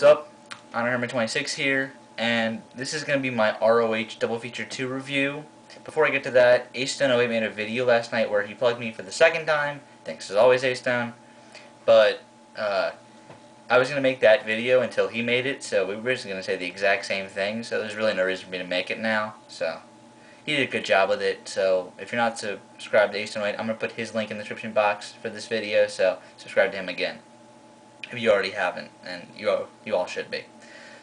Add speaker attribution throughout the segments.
Speaker 1: What's up? Honor Herman 26 here, and this is going to be my ROH Double Feature 2 review. Before I get to that, Stone08 made a video last night where he plugged me for the second time. Thanks as always, Stone. But I was going to make that video until he made it, so we were just going to say the exact same thing, so there's really no reason for me to make it now. So he did a good job with it, so if you're not subscribed to Stone08, I'm going to put his link in the description box for this video, so subscribe to him again if you already haven't, and you all should be.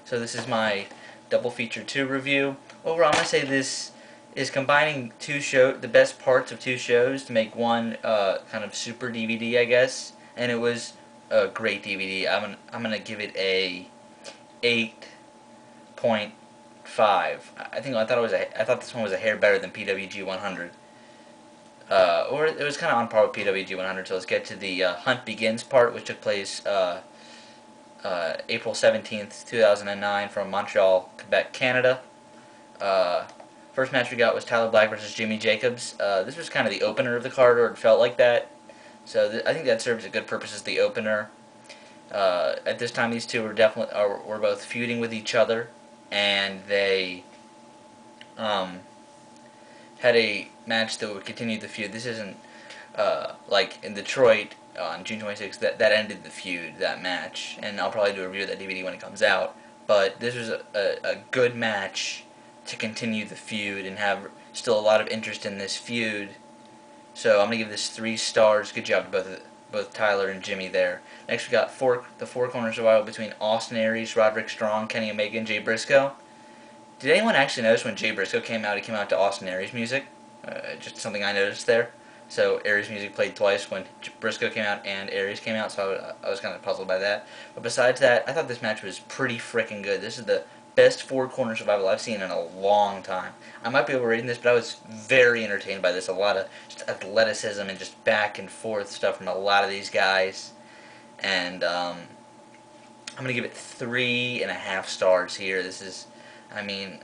Speaker 1: So this is my Double Feature 2 review. Overall, I'm going to say this is combining the best parts of two shows to make one kind of super DVD, I guess. And it was a great DVD. I'm gonna give it a 8.5. I thought this one was a hair better than PWG 100. Or it was kind of on par with PWG 100. So let's get to the Hunt Begins part, which took place April 17th, 2009, from Montreal, Quebec, Canada. First match we got was Talib versus Jimmy Jacobs. This was kind of the opener of the card, or it felt like that. So I think that serves a good purpose as the opener. At this time, these two were were both feuding with each other, and they had a match that would continue the feud. This isn't like in Detroit on June 26th. That ended the feud, that match, and I'll probably do a review of that DVD when it comes out. But this was a good match to continue the feud and have still a lot of interest in this feud. So I'm going to give this 3 stars. Good job to both Tyler and Jimmy there. Next we got the four-corner survival between Austin Aries, Roderick Strong, Kenny Omega, and Jay Briscoe. Did anyone actually notice when Jay Briscoe came out, he came out to Austin Aries music? Just something I noticed there. So Aries music played twice when Briscoe came out and Aries came out, so I was kind of puzzled by that. But besides that, I thought this match was pretty freaking good. This is the best four-corner survival I've seen in a long time. I might be overrating this, but I was very entertained by this. A lot of just athleticism and just back and forth stuff from a lot of these guys. And I'm going to give it 3.5 stars here. This is, I mean,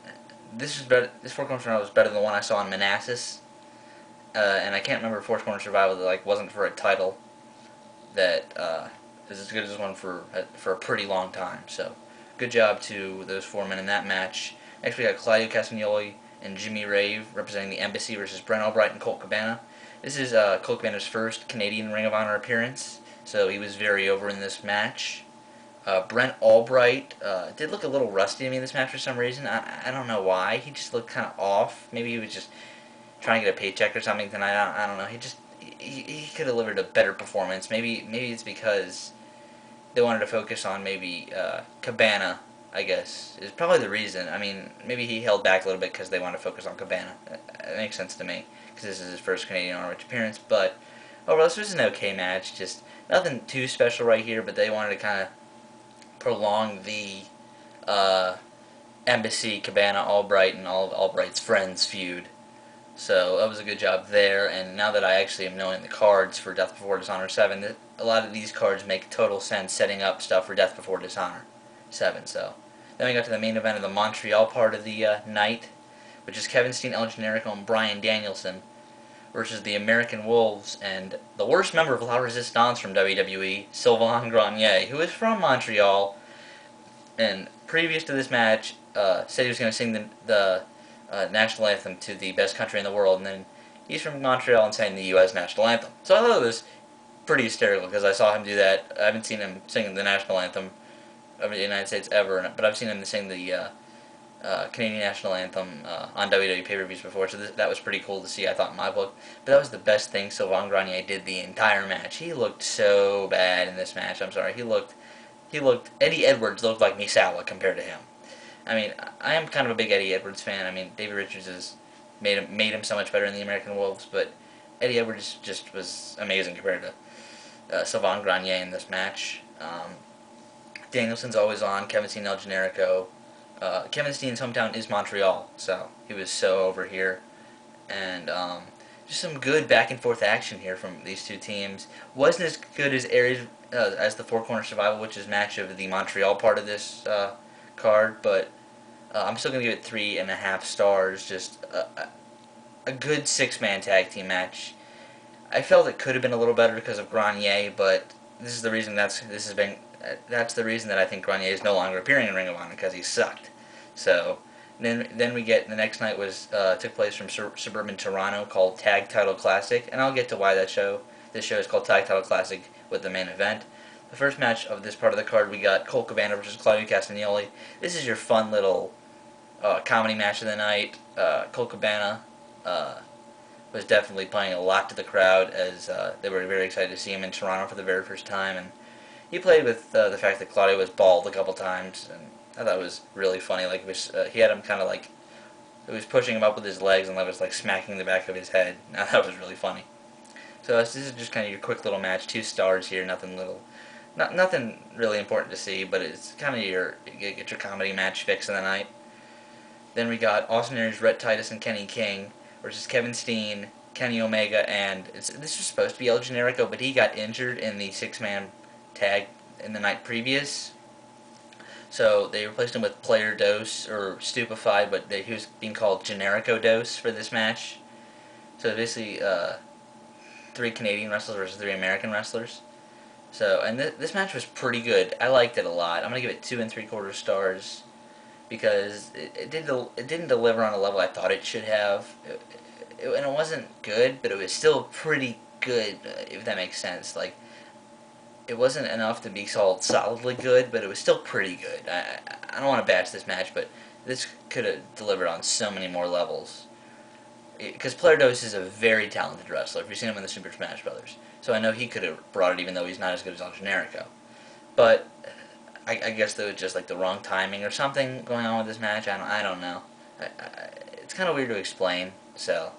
Speaker 1: this four-corner survival was better than the one I saw in Manassas. And I can't remember a four-corner survival that wasn't for a title that is as good as this one for a pretty long time. So good job to those 4 men in that match. Next we got Claudio, Castagnoli, and Jimmy Rave representing the Embassy versus Brent, Albright, and Colt Cabana. This is Colt Cabana's first Canadian Ring of Honor appearance, so he was very over in this match. Brent Albright did look a little rusty to me in this match for some reason. I don't know why. He just looked kind of off. Maybe he was just trying to get a paycheck or something tonight. I don't know. He could have delivered a better performance. Maybe it's because they wanted to focus on maybe Cabana, I guess, is probably the reason. I mean, maybe he held back a little bit because they wanted to focus on Cabana. That makes sense to me, because this is his first Canadian ROH appearance. But overall, this was an okay match. Just nothing too special right here, but they wanted to kind of prolong the Embassy, Cabana, Albright, and all of Albright's friends feud. So that was a good job there, and now that I actually am knowing the cards for Death Before Dishonor 7, a lot of these cards make total sense setting up stuff for Death Before Dishonor 7. So then we got to the main event of the Montreal part of the night, which is Kevin Steen, Generico, and Bryan Danielson versus the American Wolves and the worst member of La Resistance from WWE, Sylvan, who is from Montreal, and previous to this match said he was going to sing the national anthem to the best country in the world, and then he's from Montreal and sang the U.S. national anthem. So I thought it was pretty hysterical because I saw him do that. I haven't seen him sing the national anthem of the United States ever, but I've seen him sing the Canadian national anthem on WWE pay-per-views before, so that was pretty cool to see, I thought, in my book. But that was the best thing Sylvan Grenier did the entire match. He looked so bad in this match. I'm sorry. Eddie Edwards looked like Misawa compared to him. I mean, I am kind of a big Eddie Edwards fan. I mean, Davey Richards has made him so much better in the American Wolves, but Eddie Edwards just was amazing compared to Sylvan Grenier in this match. Danielson's always on. Kevin Steen, Generico. Kevin Steen's hometown is Montreal, so he was so over here. And just some good back and forth action here from these two teams. Wasn't as good as Aries as the four-corner survival, which is match of the Montreal part of this card, but I'm still going to give it 3.5 stars. Just a good 6-man tag team match. I felt it could have been a little better because of Grenier, but this is the reason this has been that's the reason that I think Grenier is no longer appearing in Ring of Honor, because he sucked. So then we get the next night was took place from suburban Toronto, called Tag Title Classic, and I'll get to why this show is called Tag Title Classic with the main event. The first match of this part of the card, we got Colt Cabana versus Claudio Castagnoli. This is your fun little comedy match of the night. Colt Cabana was definitely playing a lot to the crowd, as they were very excited to see him in Toronto for the very first time, and he played with the fact that Claudio was bald a couple times, and I thought it was really funny. Like, he had him kind of like, he was pushing him up with his legs and was like smacking the back of his head. I thought it was really funny. So this is just kind of your quick little match, 2 stars here, nothing really important to see, but it's kind of get your comedy match fix of the night. Then we got Austin Aries, Rhett, Titus, and Kenny King versus Kevin Steen, Kenny Omega, and this was supposed to be El Generico, but he got injured in the 6-man tag in the night previous. So they replaced him with Player Dose, or Stupefied, but he was being called Generico Dose for this match. So basically 3 Canadian wrestlers versus 3 American wrestlers. So, and this match was pretty good. I liked it a lot. I'm going to give it 2 3/4 stars, because it didn't deliver on a level I thought it should have. And it wasn't good, but it was still pretty good, if that makes sense. Like, it wasn't enough to be called solidly good, but it was still pretty good. I don't want to bash this match, but this could have delivered on so many more levels. Because Player Dose is a very talented wrestler. If you've seen him in the Super Smash Brothers, so I know he could have brought it, even though he's not as good as El Generico. But I guess there was just like the wrong timing or something going on with this match. I don't know. It's kind of weird to explain. So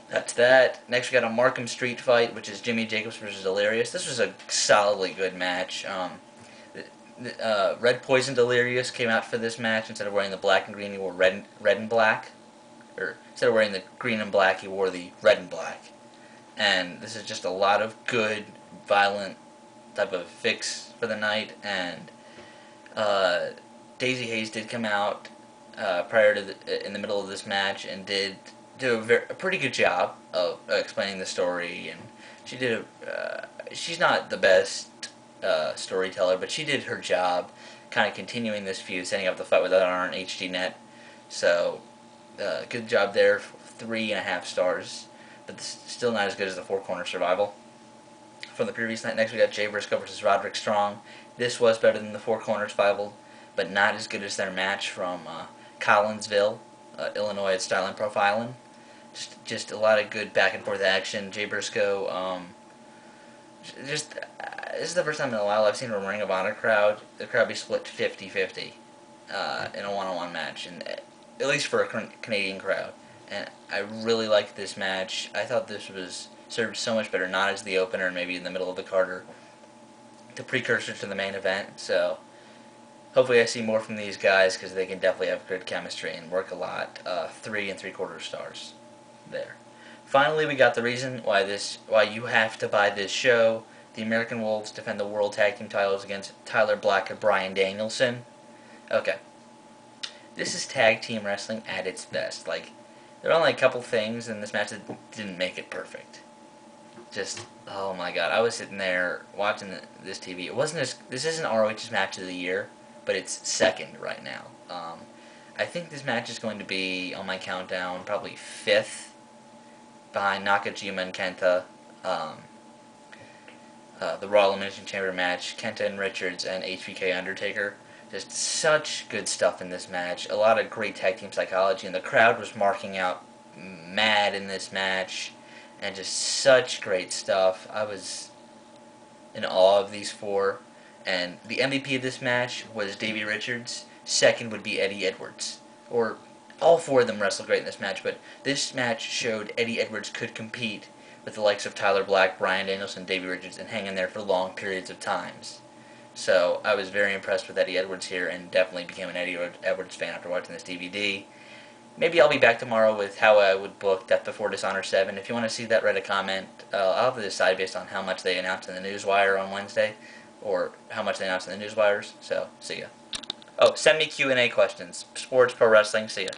Speaker 1: that's that. Next we got a Markham Street Fight, which is Jimmy Jacobs versus Delirious. This was a solidly good match. Red Poison Delirious came out for this match. Instead of wearing the black and green, he wore red and black. Or instead of wearing the green and black, he wore the red and black. And this is just a lot of good, violent type of fix for the night. And Daisy Hayes did come out prior to in the middle of this match and did do a pretty good job of explaining the story. And she did she's not the best storyteller, but she did her job, kind of continuing this feud, setting up the fight with on HDNet. So good job there. 3.5 stars, but still not as good as the 4 Corner Survival from the previous night. Next we got Jay Briscoe versus Roderick Strong. This was better than the 4 Corner Survival, but not as good as their match from Collinsville, Illinois at Style and Profiling. Just a lot of good back and forth action. Jay Briscoe, this is the first time in a while I've seen a Ring of Honor crowd, the crowd be split 50-50 in a one-on-one match, and at least for a Canadian crowd. And I really liked this match. I thought this was served so much better, not as the opener and maybe in the middle of the card, or the precursor to the main event. So hopefully I see more from these guys, because they can definitely have good chemistry and work a lot. 3 3/4 stars there. Finally, we got the reason why you have to buy this show. The American Wolves defend the World Tag Team titles against Tyler Black and Bryan Danielson. Okay. This is tag team wrestling at its best. Like, there are only a couple things in this match that didn't make it perfect. Just, oh my god, I was sitting there watching this TV. This isn't ROH's match of the year, but it's second right now. I think this match is going to be, on my countdown, probably 5th, behind Nakajima and Kenta. The Raw Elimination Chamber match, Kenta and Richards, and HBK Undertaker. Just such good stuff in this match. A lot of great tag team psychology, and the crowd was marking out mad in this match, and just such great stuff. I was in awe of these 4. And the MVP of this match was Davey Richards. Second would be Eddie Edwards. Or all 4 of them wrestled great in this match, but this match showed Eddie Edwards could compete with the likes of Tyler Black, Bryan Danielson, Davey Richards, and hang in there for long periods of times. So I was very impressed with Eddie Edwards here, and definitely became an Eddie Edwards fan after watching this DVD. Maybe I'll be back tomorrow with how I would book Death Before Dishonor 7. If you want to see that, write a comment. I'll have to decide based on how much they announced in the Newswire on Wednesday, or how much they announced in the Newswires. So, see ya. Oh, send me Q&A questions. Sports, pro wrestling, see ya.